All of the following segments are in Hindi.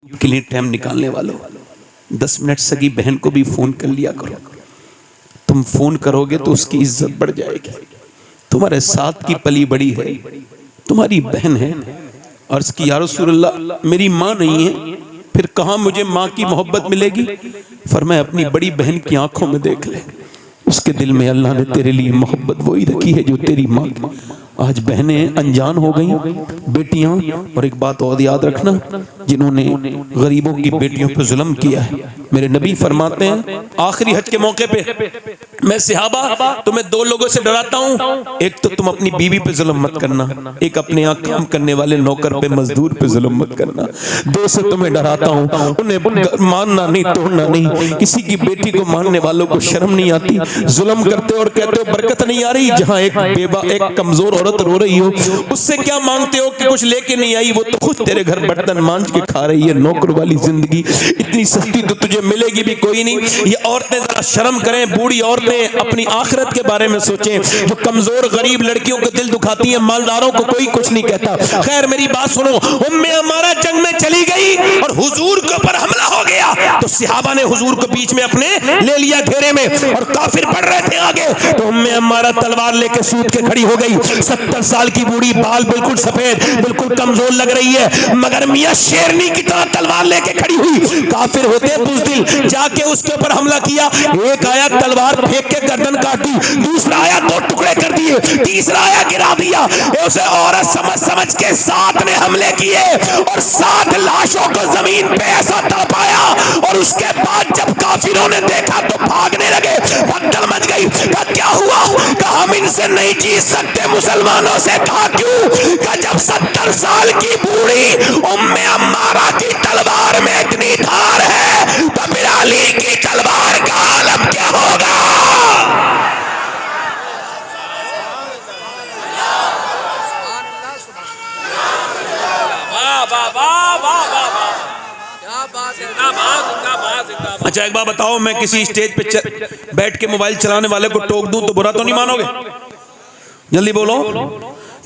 यूट्यूब के लिए टाइम निकालने वालों, 10 मिनट सगी बहन को भी फोन कर लिया करो। तुम फोन करोगे तो उसकी इज्जत बढ़ जाएगी। तुम्हारे साथ की पली बड़ी है, तुम्हारी बहन है। अर्ज की या रसूलल्लाह मेरी माँ नहीं है, फिर कहाँ मुझे माँ की मोहब्बत मिलेगी? फरमाया अपनी बड़ी बहन की आंखों में देख ले, उसके दिल में अल्लाह ने तेरे लिए मोहब्बत वही रखी है जो तेरी माँ की। आज बहनें अनजान हो गई, बेटियां। और एक बात और याद रखना, जिन्होंने गरीबों की बेटियों पर जुल्म किया है, मेरे नबी फरमाते हैं आखिरी हज के मौके पे, मैं सहाबा तुम्हें 2 लोगों से डराता हूँ, एक तो तुम अपनी बीवी पे जुल्म मत करना, एक अपने यहाँ काम करने वाले नौकर पे मजदूर पे जुल्म मत करना। 2 से तुम्हें डराता हूँ, उन्हें मानना नहीं, तोड़ना नहीं। किसी की बेटी को मानने वालों को शर्म नहीं आती, जुल्म करते और कहते हो बरकत नहीं आ रही। जहाँ एक बेवा, एक कमजोर औरत रो रही हो, उससे क्या मांगते हो कि कुछ लेके नहीं आई, वो तो खुद तेरे घर बर्तन मांझ के खा रही है। नौकर वाली जिंदगी इतनी सस्ती तो तुझे मिलेगी भी कोई नहीं। ये औरतें जरा शर्म करें, बूढ़ी औरतें अपनी आखिरत के बारे में सोचें। जो कमजोर गरीब लड़कियों को दिल दुखाती है, मालदारों को कोई कुछ नहीं कहता। खैर मेरी बात सुनो, उम्मे अमारा जंग में चली गई और हुजूर के ऊपर हमला हो गया, तो सहाबा ने हुजूर को बीच में अपने ले लिया घेरे में, और काफिर बढ़ रहे थे आगे, तो उम्मे अमारा तलवार लेके सूत के खड़ी हो गई। 70 साल की बूढ़ी, बाल बिल्कुल सफेद, बिल्कुल कमजोर लग रही है, मगर मियां शेरनी की तरह तलवार लेके खड़ी हुई। काफिर होते बुज़दिल, जाके उसके ऊपर हमला किया। एक आया तलवार फेंक के गर्दन काट दी, दूसरा आया 2 टुकड़े कर दिए, तीसरा आया गिरा दिया। उसे औरत समझ समझ के 7 ने हमले किए और 7 लाशों को जमीन पे ऐसा तड़पाया। और उसके बाद जब काफिरों ने देखा तो भागने लगे, भगदड़ मच गई। क्या हुआ? कहा हम इनसे नहीं जीत सकते मुसलमानों से। कहा क्यों? कहा जब 70 साल की बूढ़ी उम्मे अम्मारा की तलवार में इतनी धार है, तो फिर अली की तलवार का आलम क्या होगा? अच्छा एक बात बताओ, मैं किसी स्टेज पे बैठ के मोबाइल चलाने वाले को टोक दूं तो बुरा तो नहीं मानोगे? जल्दी बोलो,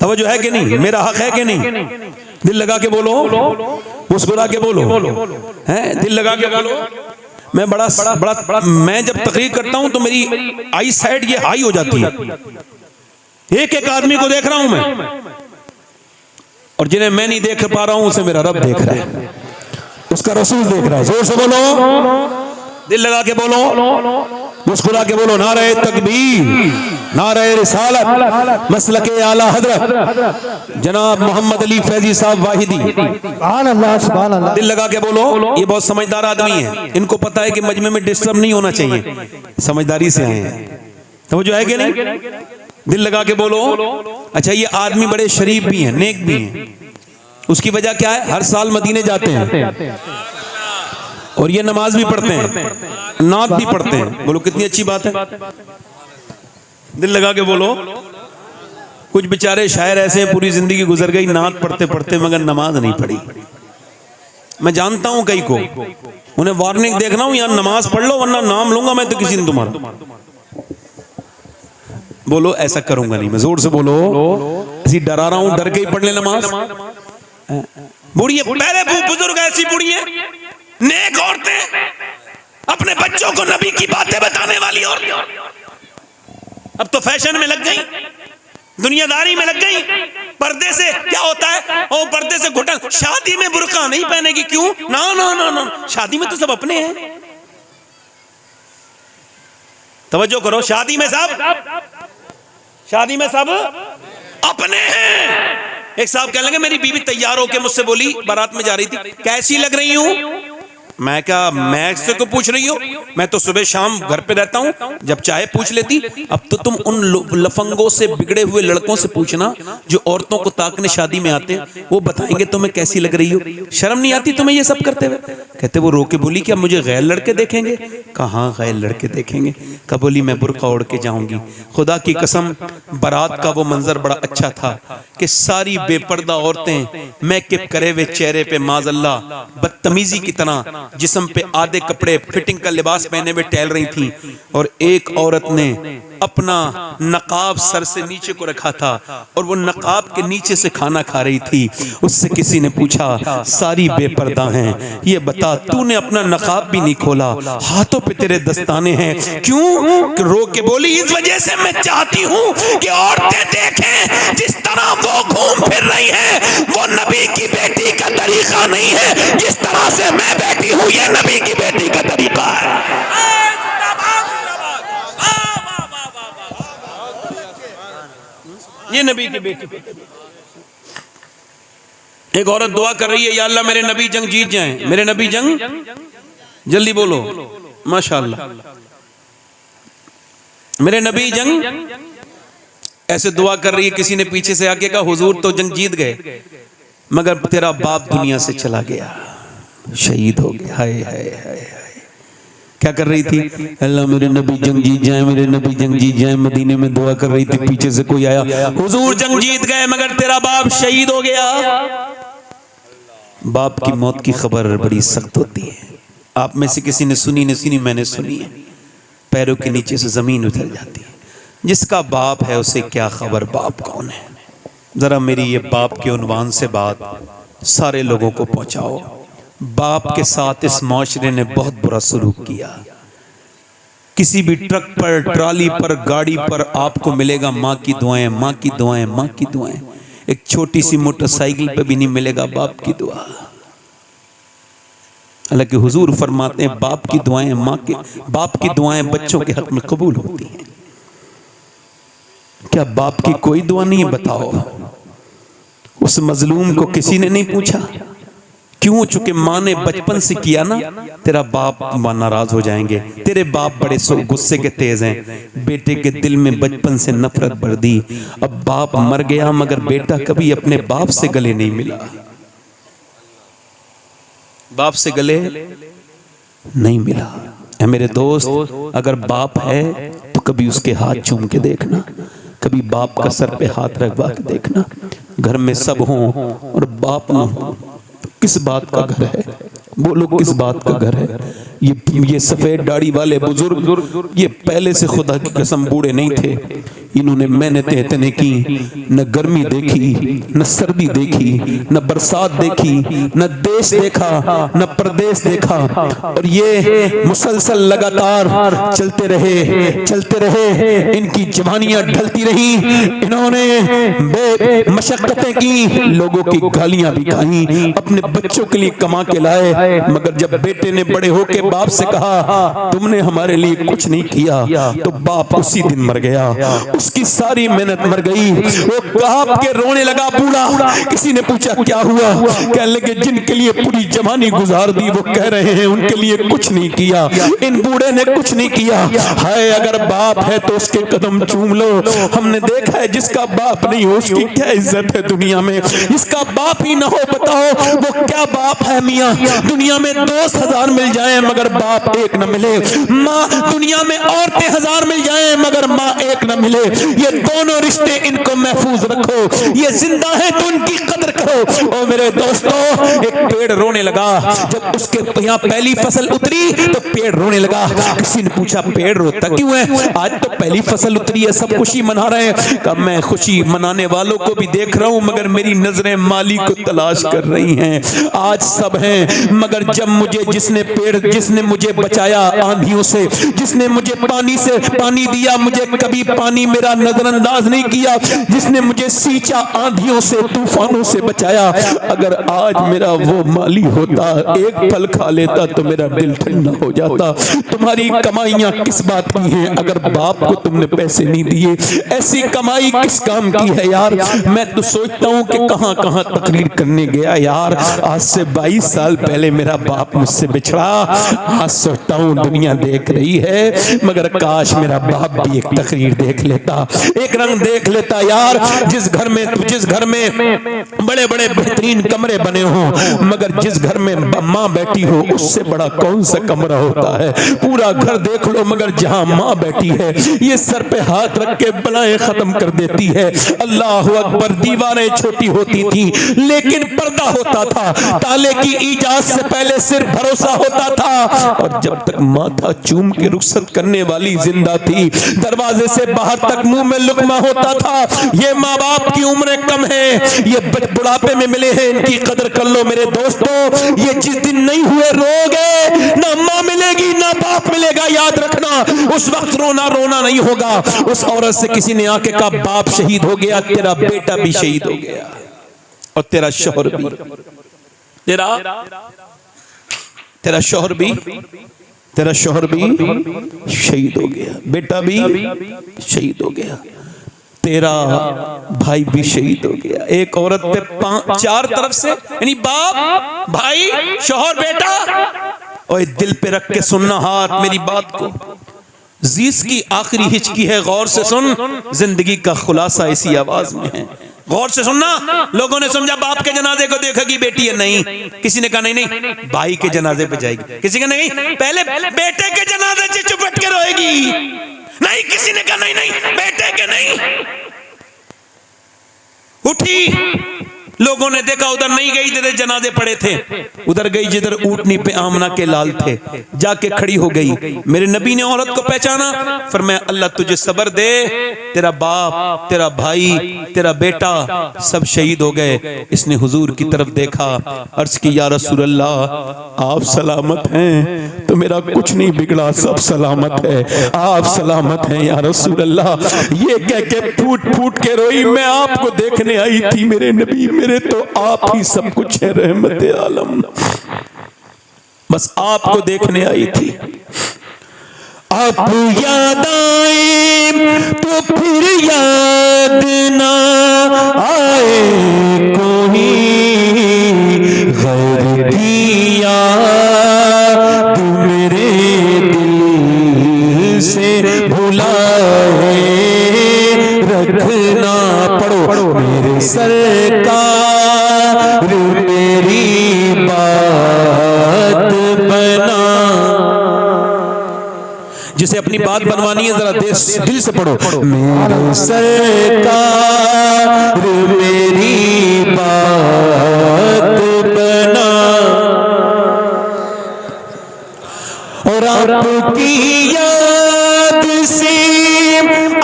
तवज्जो है कि नहीं? मेरा हक है कि नहीं? दिल लगा के बोलो, मुस्कुरा के बोलो, हैं? दिल लगा के बोलो। मैं बड़ा मैं जब तकरीर करता हूं तो मेरी आई साइड ये हाई हो जाती है। एक एक आदमी को देख रहा हूं मैं, और जिन्हें मैं नहीं देख पा रहा हूं उसे मेरा रब देख रहा है, उसका रसूल देख रहा है। जोर से बोलो, दिल लगा के बोलो, मुस्कुरा के बोलो। नारे तकबीर, नारे रिसालत, मसलके आला हजरत जनाब मोहम्मद अली फैजी साहब वाहिदी। सुभान अल्लाह, सुभान अल्लाह। दिल लगा के बोलो। ये बहुत समझदार आदमी है, इनको पता है कि मजमे में डिस्टर्ब नहीं होना चाहिए, समझदारी से आए हैं। तो जो है कि नहीं? दिल लगा के बोलो। अच्छा ये आदमी बड़े शरीफ भी हैं, नेक भी हैं। उसकी वजह क्या है? हर साल मदीने जाते हैं और ये नमाज भी पढ़ते हैं, नात भी पढ़ते हैं। बोलो कितनी अच्छी बात है। दिल लगा के बोलो। कुछ बेचारे शायर ऐसे हैं, पूरी जिंदगी गुजर गई नात पढ़ते पढ़ते मगर नमाज नहीं पढ़ी। मैं जानता हूं कई को, उन्हें वार्निंग देख रहा हूं, यार नमाज पढ़ लो वरना नाम लूंगा मैं तो किसी दिन तुम्हारा। बोलो ऐसा करूंगा नहीं मैं। जोर से बोलो। ऐसी डरा रहा हूं, डर के ही पढ़ ले नमाज। बूढ़ी पहले बुजुर्ग ऐसी बूढ़ी है, नेक औरतें, अपने बच्चों को नबी की बातें बताने वाली औरतें अब तो फैशन में लग गई, दुनियादारी में लग गई। पर्दे से क्या होता है? ओ पर्दे से घुटन। शादी में बुर्का नहीं पहनेगी, क्यों? ना ना ना ना, शादी में तो सब अपने हैं। तवज्जो करो, शादी में सब अपने हैं। एक साहब कहने लगे मेरी बीवी तैयार होके मुझसे बोली, बारात में जा रही थी, कैसी लग रही हूं? मैं क्या, मैं से को पूछ रही हो? मैं तो सुबह शाम घर पे रहता हूँ, जब चाहे पूछ लेती। अब तो तुम उन लफंगों से, बिगड़े हुए लड़कों से पूछना जो औरतों को ताकने शादी में आते हैं, वो बताएंगे तुम्हें कैसी लग रही हो। शर्म नहीं आती तुम्हें ये सब करते हुए? कहते वो रो के बोली क्या मुझे गैर लड़के देखेंगे? कहाँ गैर लड़के देखेंगे? कब बोली मैं बुर्का ओढ़ के जाऊंगी। खुदा की कसम बारात का वो मंजर बड़ा अच्छा था कि सारी बेपर्दा औरतें मेकअप करे हुए चेहरे पे माज़अल्लाह बदतमीजी की तरह जिस्म पे आधे कपड़े फिटिंग का लिबास पहने हुए टहल रही थी, और एक औरत ने अपना नकाब सर से नीचे को रखा था और वो नकाब के नीचे से खाना खा रही थी। उससे किसी ने पूछा, सारी बेपर्दा हैं, ये बता तूने अपना नकाब भी नहीं खोला, हाथों पे तेरे दस्ताने हैं, क्यों? रो के बोली, इस वजह से मैं चाहती हूँ कि औरतें देखें जिस तरह वो घूम फिर रही हैं, वो नबी की बेटी का तरीका नहीं है, जिस तरह से मैं बैठी हूँ ये नबी की बेटी का तरीका है। ये नबी की बेटी। एक औरत दुआ कर रही है, या अल्लाह मेरे नबी जंग जीत जाएं, मेरे नबी जंग, जल्दी बोलो माशाअल्लाह, मेरे नबी जंग। ऐसे दुआ कर रही है, किसी ने पीछे से आके कहा, हुजूर तो जंग जीत गए मगर तेरा बाप दुनिया से चला गया, शहीद हो गया। हाय हाय हाय। क्या कर रही थी? अल्लाह मेरे नबी जंग जीत जाए, मेरे नबी जंग जीत जाए। मदीने में दुआ कर रही थी, पीछे से कोई आया, हुजूर जंग जीत गए मगर तेरा बाप शहीद हो गया। बाप की मौत की खबर बड़ी सख्त होती है। आप में से किसी ने सुनी नहीं सुनी? मैंने सुनी है। पैरों के नीचे से जमीन उतर जाती है। जिसका बाप है उसे क्या खबर बाप कौन है। जरा मेरी ये बाप के उन्वान से बात सारे लोगों को पहुंचाओ। बाप के साथ इस माशरे ने बहुत बुरा सलूक किया। किसी भी ट्रक पर, ट्राली पर, गाड़ी पर आपको मिलेगा माँ की दुआएं, माँ की दुआएं, माँ की दुआएं। एक छोटी सी मोटरसाइकिल पे भी नहीं मिलेगा बाप की दुआ। हालांकि हुजूर फरमाते हैं बाप की दुआएं, बाप की दुआएं बच्चों के हक में कबूल होती हैं। क्या बाप की कोई दुआ नहीं है? बताओ। उस मजलूम को किसी ने नहीं पूछा क्यों? चूंकि माँ ने बचपन से किया ना, तेरा बाप नाराज हो जाएंगे। तेरे बाप बड़े गुस्से के तेज हैं। बेटे के दिल में बचपन से नफरत भर दी। अब बाप मर गया मगर बेटा कभी अपने बाप से गले नहीं मिला। बाप से गले नहीं मिला। ऐ मेरे दोस्त, अगर बाप है तो कभी उसके हाथ चूम के देखना, कभी बाप का सर पे हाथ रखवा के देखना। घर में सब हों और बाप ना हो, किस बात का घर है? बोलो किस बात का घर है? ये सफेद दाढ़ी वाले बुजुर्ग, ये पहले से खुदा की कसम बूढ़े नहीं थे। इन्होंने मेहनतें इतने की, न गर्मी देखी, न सर्दी देखी, न बरसात देखी, न देश देखा, न प्रदेश देखा, और ये मुसलसल लगातार चलते रहे। इनकी जवानियां ढलती रही। इन्होंने बेमशक्कतें की, लोगों की गालियां भी खाई, अपने बच्चों के लिए कमा के लाए। मगर जब बेटे ने बड़े होके बाप से कहा तुमने हमारे लिए कुछ नहीं किया, तो बाप उसी दिन मर गया। उसकी सारी मेहनत मर गई। वो कांप के रोने लगा बूढ़ा। किसी ने पूछा क्या हुआ? कहने लगे जिनके लिए पूरी जवानी गुजार दी वो कह रहे हैं उनके लिए कुछ नहीं किया। इन बूढ़े ने कुछ नहीं किया। हाय, अगर बाप है तो उसके कदम चूम लो। हमने देखा है जिसका बाप नहीं हो उसकी क्या इज्जत है दुनिया में। जिसका बाप ही ना हो बताओ वो क्या बाप है मियाँ। दुनिया में दोस्त 1000 मिल जाएं मगर बाप एक न मिले। माँ, दुनिया में औरतें 1000 मिल जाएं मगर माँ एक न मिले। ये दोनों रिश्ते इनको महफूज रखो। ये जिंदा है तो उनकी कदर करो। ओ मेरे दोस्तों, एक पेड़ रोने लगा जब उसके यहाँ पहली फसल उतरी तो पेड़ रोने लगा। किसी ने पूछा पेड़ रोता क्यों है? आज तो पहली फसल उतरी है, सब खुशी मना रहे हैं। कब मैं खुशी मनाने वालों को भी देख रहा हूं मगर मेरी नजरें माली को तलाश कर रही हैं। आज सब हैं मगर जब मुझे जिसने मुझे बचाया आंधियों से, जिसने मुझे पानी दिया, मुझे कभी पानी मेरा नजरअंदाज नहीं किया, जिसने मुझे सींचा आंधियों से, तूफानों से बचाया, अगर आज मेरा वो माली होता, एक फल खा लेता तो मेरा दिल ठंडा हो जाता। तुम्हारी कमाइयां किस बात की हैं अगर बाप को तुमने पैसे नहीं दिए? ऐसी कमाई किस काम की है यार? मैं तो सोचता हूँ कि कहां कहां तकरीर करने गया यार। आज से 22 साल पहले मेरा बाप मुझसे बिछड़ा। आज सोचता हूँ दुनिया देख रही है मगर काश मेरा बाप भी एक तकरीर देख लेता, एक रंग देख लेता यार। जिस घर में बड़े बड़े बेहतरीन कमरे बने हों मगर जिस घर में माँ बैठी हो उससे बड़ा कौन सा कमरा होता है? पूरा घर देख लो मगर जहां माँ बैठी है ये सर पे हाथ रख के बलाएं खत्म कर देती है। अल्लाह अकबर। दीवारें छोटी होती थी लेकिन पर्दा होता था। ताले की इजाजत से पहले सिर्फ भरोसा होता था, और जब तक माथा चूम के रुखसत करने वाली जिंदा थी, दरवाजे से बाहर तक मुंह में लुकमा होता था। ये माँ बाप की उम्रें कम है, ये बुढ़ापे में मिले हैं, इनकी कदर कर लो मेरे दोस्तों। ये जिस दिन नहीं हुए रोगे, ना माँ मिलेगी ना बाप मिलेगा, याद रखना। उस वक्त रोना रोना नहीं होगा। उस औरत से किसी ने आके कहा बाप शहीद हो गया, तेरा बेटा भी शहीद हो गया, और तेरा शौहर भी, तेरा शौहर भी शहीद हो गया, बेटा भी शहीद हो गया, तेरा भाई भी शहीद हो गया। एक औरत पे 4 तरफ से, यानी बाप, भाई, शौहर, बेटा। और दिल पे रख के सुनना हाथ मेरी बात को। जीस की आखिरी हिचकी है, गौर से सुन। जिंदगी का खुलासा इसी आवाज में है, गौर से सुनना। लोगों ने समझा बाप के जनाजे को देखेगी बेटी है, नहीं। किसी ने कहा नहीं भाई के जनाजे पे जाएगी, किसी का नहीं पहले बेटे के जनाजे से चुपट के रोएगी, नहीं। किसी ने कहा नहीं बेटे के नहीं। उठी, लोगों ने देखा उधर नहीं गई जिधर जनाजे पड़े थे, उधर गई जिधर ऊंटनी पे आमना के लाल थे, जाके खड़ी हो गई। मेरे नबी ने औरत को पहचाना, फरमाया अल्लाह तुझे सब्र दे, तेरा बाप, तेरा भाई, तेरा बेटा सब शहीद हो गए। इसने हुजूर की तरफ देखा, अर्ज की या रसूल अल्लाह आप सलामत हैं? तो मेरा कुछ नहीं बिगड़ा, सब सलामत है, आप सलामत हैं या रसूल अल्लाह। ये कह के फूट फूट के रोई, मैं आपको देखने आई थी मेरे नबी, मेरे तो आप ही सब कुछ है, रहमत आलम, बस आपको देखने आई थी। आप याद आए तो फिर याद ना आए, कोई गैर की याद मेरे दिल से भुलाए रखना। पढ़ो मेरे सरकार मेरी बात बना। जिसे अपनी बात बनवानी है जरा दिल से पढ़ो, मेरे सरकार मेरी बात बना। और आपकी याद से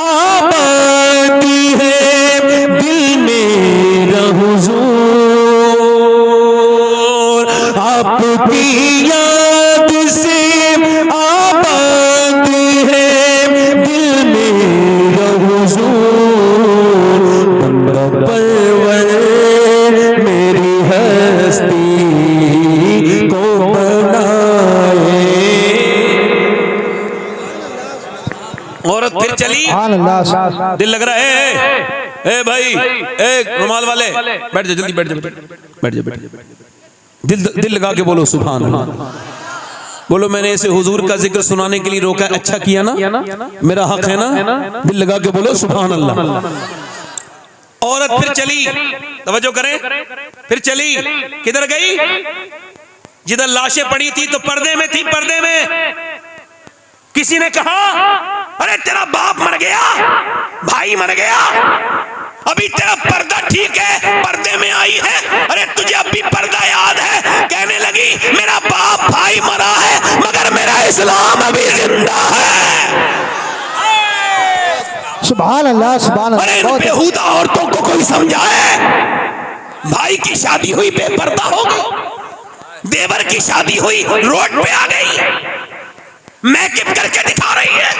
आबादी है दिल मेरा हुजूर, आपकी याद से आबादी है दिल मेरा हुजूर। बंदा परवर मेरी हस्ती को बनाए। औरत फिर चली, दिल लग रहा है। ए भाई, ए रुमाल वाले बैठ जा, जल्दी बैठ जा। दिल लगा के बोलो सुभान अल्लाह। बोलो मैंने इसे हुजूर का जिक्र सुनाने के लिए रोका, अच्छा किया ना, मेरा हक है ना। दिल लगा के बोलो सुभान अल्लाह। औरत फिर चली, तवज्जो करें, फिर चली, किधर गई? जिधर लाशें पड़ी थी तो पर्दे में थी, पर्दे में। किसी ने कहा अरे तेरा बाप मर गया, भाई मर गया, अभी तेरा पर्दा ठीक है, पर्दे में आई है, अरे तुझे अभी पर्दा याद है? कहने लगी मेरा बाप भाई मरा है मगर मेरा इस्लाम अभी जिंदा है। सुभान अल्लाह, सुभान अल्लाह। अरे बेहुदा औरतों को कोई समझाए। भाई की शादी हुई बेपर्दा हो गई, देवर की शादी हुई रोड पे आ गई, मैकअप करके दिखा रही है।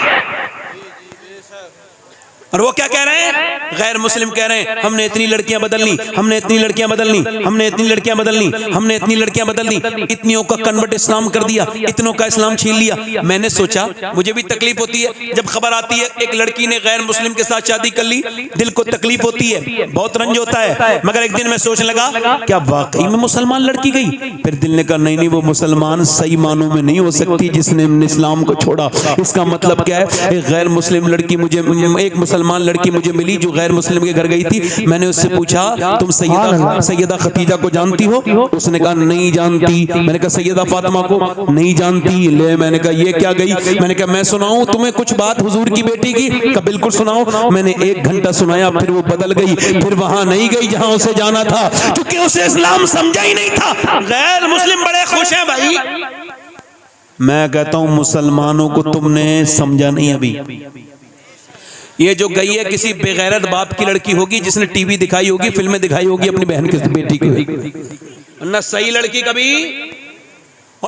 और वो क्या कह रहे हैं? गैर मुस्लिम कह रहे हैं हमने इतनी लड़कियां बदल ली, हमने इतनी लड़कियां बदल ली, हमने इतनी लड़कियां बदल ली, हमने इतनी लड़कियां बदल ली, इतनियों का कन्वर्ट इस्लाम कर दिया, इतनों का इस्लाम छीन लिया। मैंने सोचा, मुझे भी तकलीफ होती है जब खबर आती है एक लड़की ने गैर मुस्लिम के साथ शादी कर ली, दिल को तकलीफ होती है, बहुत रंज होता है। मगर एक दिन मैं सोचने लगा क्या वाकई में मुसलमान लड़की गई? फिर दिल ने कहा नहीं, वो मुसलमान सही मानों में नहीं हो सकती जिसने इस्लाम को छोड़ा। इसका मतलब क्या है? एक गैर मुस्लिम लड़की मुझे एक मुसलमान मुसलमान लड़की मुझे मिली जो गैर मुस्लिम के घर गई थी। मैंने उससे पूछा तुम सैयदा खतीजा को जानती हो? उसने कहा नहीं जानती। मैंने कहा सैयदा फातिमा को? नहीं जानती। ले मैंने कहा ये क्या गई? मैंने कहा मैं सुनाऊं तुम्हें कुछ बात हुजूर की बेटी की? कहा बिल्कुल सुनाओ। मैंने 1 घंटा सुनाया, फिर वो बदल गई, फिर वहां नहीं गई जहां उसे जाना था, क्योंकि उसे इस्लाम समझा ही नहीं था। गैर मुस्लिम बड़े खुश हैं भाई। मैं कहता हूं मुसलमानों को तुमने समझा नहीं अभी। ये जो गई है किसी बेगैरत बाप की लड़की होगी जिसने टीवी दिखाई होगी, फिल्में दिखाई होगी अपनी बहन की बेटी की, न सही लड़की कभी